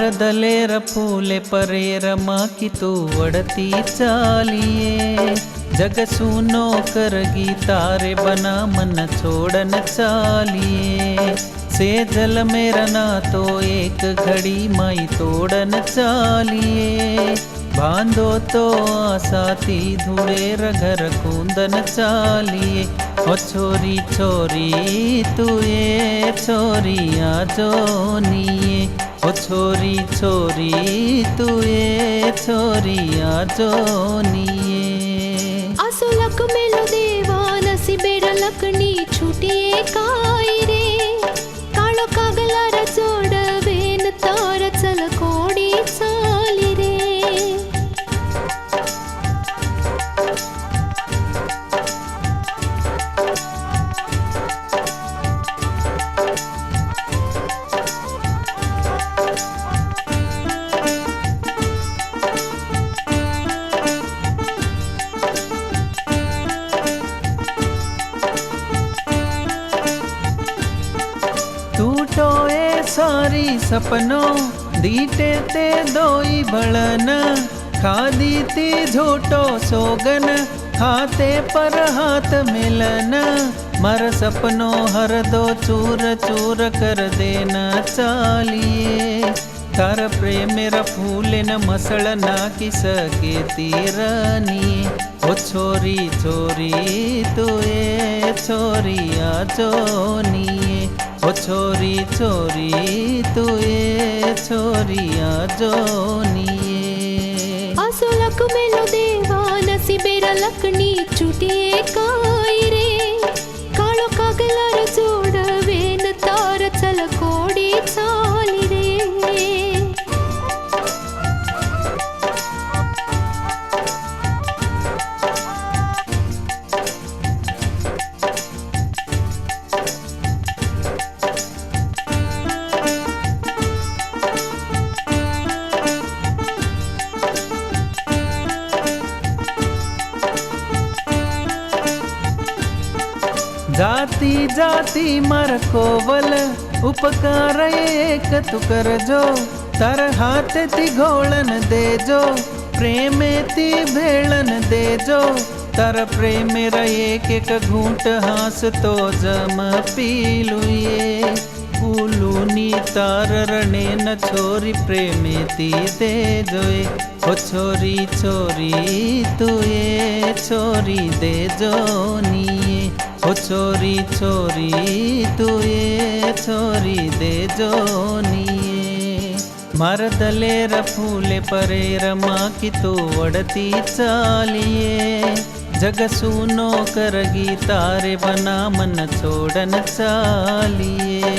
मरदलेर फूले परेर माँ की तू वड़ती चालिए। जग सुनो करगी तारे बना मन छोड़न चालिए। से जल मेरा ना तो एक घड़ी माई तोड़न चालिए। बांधो तो आसाती धुड़ेर घर कूंदन चालिए। ओ छोरी छोरी तू ये छोरी आजो निये। ओ छोरी छोरी तू ये छोरी आजो निये। असुलक मेलो देवा नसीबेर लकनी छूटिए काई रे। कालो कागलार जोड़वेन तार चल कोड़ी चाली रे। टूटो ए सारी सपनों दीटे ते दोई बड़न। खादी ती झूठो सोगन हाथे पर हाथ मिलन। मर सपनों हर दो चूर चूर कर देना चालिए। तार प्रेम मेरा फूले न मसड़ ना की सके तीरनी। ओ छोरी छोरी तू ये छोरी आजो निये। ओ छोरी छोरी तू ये छोरी आजो निये। असुलक मेलो देवा नसीबेर लकनी छूटिए काई रे। कालो कागलार जोड़वेन तार चल कोड़ी चाली रे। जाती जाती मर कोवल उपकार एक तू कर जो। तर हाथ ती घोलन दे जो प्रेम ती भेलन दे जो। तर प्रेम मेरा एक एक घूंट हास तो जम पी लुए। उलूनी तार रणे न छोरी प्रेमे ती दे जोए। ओ छोरी छोरी तू ये छोरी दे जो निये। ओ छोरी छोरी तू ये छोरी दे जो निये। मरदलेर फूले परेर माँ की तू वड़ती चालिए। जग सुनो करगी तारे बना मन छोड़न चालिए।